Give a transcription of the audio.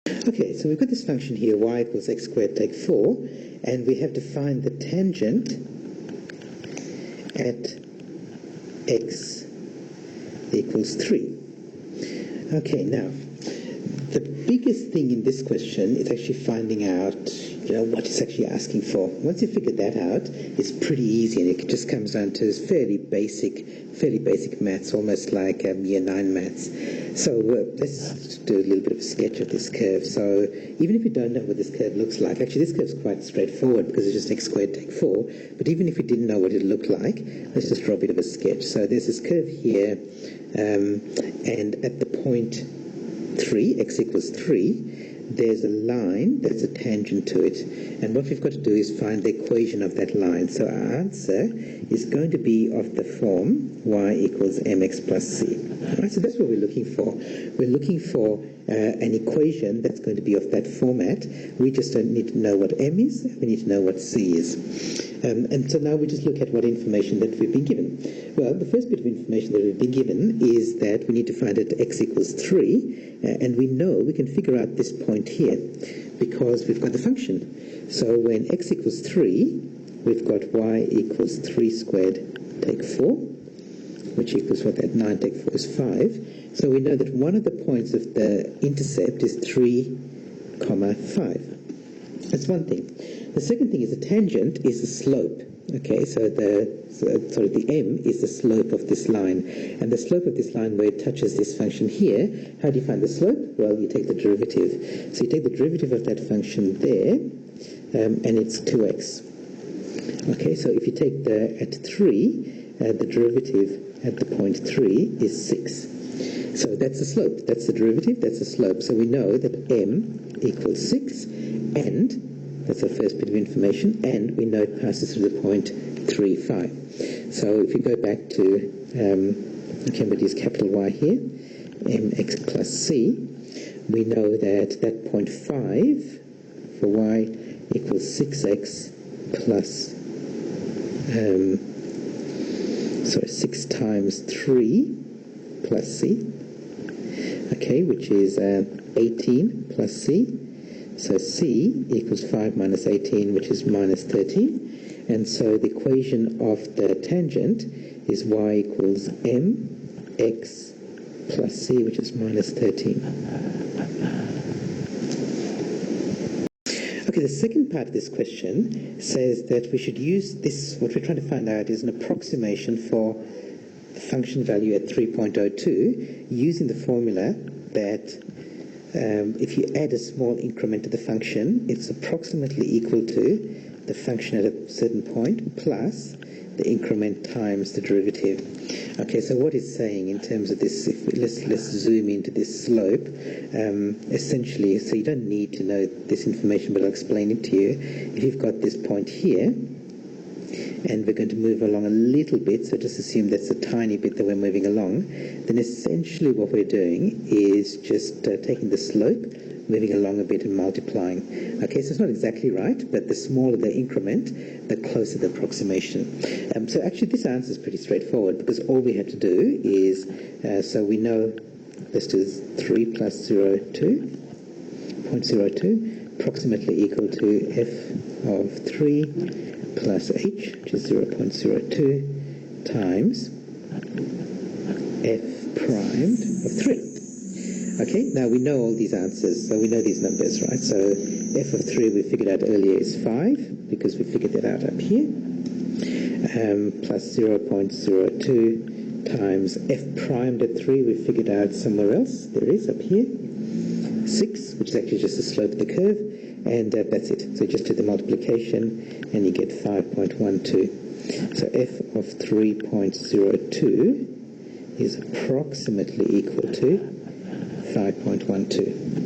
Okay, so we've got this function here, y equals x squared take 4, and we have to find the tangent at x equals 3. Okay, now, the biggest thing in this question is actually finding out, what it's actually asking for. Once you figure that out, it's pretty easy, and it just comes down to fairly basic maths, almost like year 9 maths. So let's do a little bit of a sketch of this curve. So even if you don't know what this curve looks like, actually this curve is quite straightforward because it's just x squared take 4. But even if you didn't know what it looked like, let's just draw a bit of a sketch. So there's this curve here, and at the point 3, x equals 3, there's a line that's a tangent to it. And what we've got to do is find the equation of that line. So our answer is going to be of the form y equals mx plus c. All right, so that's what we're looking for. We're looking for an equation that's going to be of that format. We just don't need to know what m is, we need to know what c is. And so now we just look at what information that we've been given. Well, the first bit of information that we've been given is that we need to find that x equals 3, and we know we can figure out this point here because we've got the function. So when x equals 3, we've got y equals 3 squared take 4, which equals what that 9 take 4 is 5. So we know that one of the points of the intercept is 3, 5. That's one thing. The second thing is the tangent is the slope. Okay, so the m is the slope of this line. And the slope of this line where it touches this function here, how do you find the slope? Well, you take the derivative. So you take the derivative of that function there, and it's 2x. Okay, so if you take at 3, the derivative at the point 3 is 6. So that's the slope. That's the derivative, that's the slope. So we know that m equals 6, and that's our first bit of information, and we know it passes through the point 3, 5. So if you go back to, okay, I'm going to use capital Y here, mx plus c, we know that that point 5 for y equals 6x plus, 6 times 3 plus c, okay, which is 18 plus c. So c equals 5 minus 18, which is minus 13. And so the equation of the tangent is y equals mx plus c, which is minus 13. Okay, the second part of this question says that we should use this, what we're trying to find out is an approximation for the function value at 3.02 using the formula that if you add a small increment to the function, it's approximately equal to the function at a certain point plus the increment times the derivative. Okay, so what it's saying in terms of this, let's zoom into this slope, essentially, so you don't need to know this information, but I'll explain it to you. If you've got this point here, and we're going to move along a little bit, so just assume that's a tiny bit that we're moving along, then essentially what we're doing is just taking the slope, moving along a bit and multiplying. Okay, so it's not exactly right, but the smaller the increment, the closer the approximation. So actually this answer is pretty straightforward because all we have to do is, so we know, let's do 3 plus 0.02, approximately equal to f of 3 plus h, which is 0.02, times f primed of 3. Okay, now we know all these answers, so we know these numbers, right? So f of 3 we figured out earlier is 5, because we figured that out up here, plus 0.02 times f primed at 3 we figured out somewhere else, there is up here, 6, which is actually just the slope of the curve, and that's it. So just do the multiplication and you get 5.12. So f of 3.02 is approximately equal to 5.12.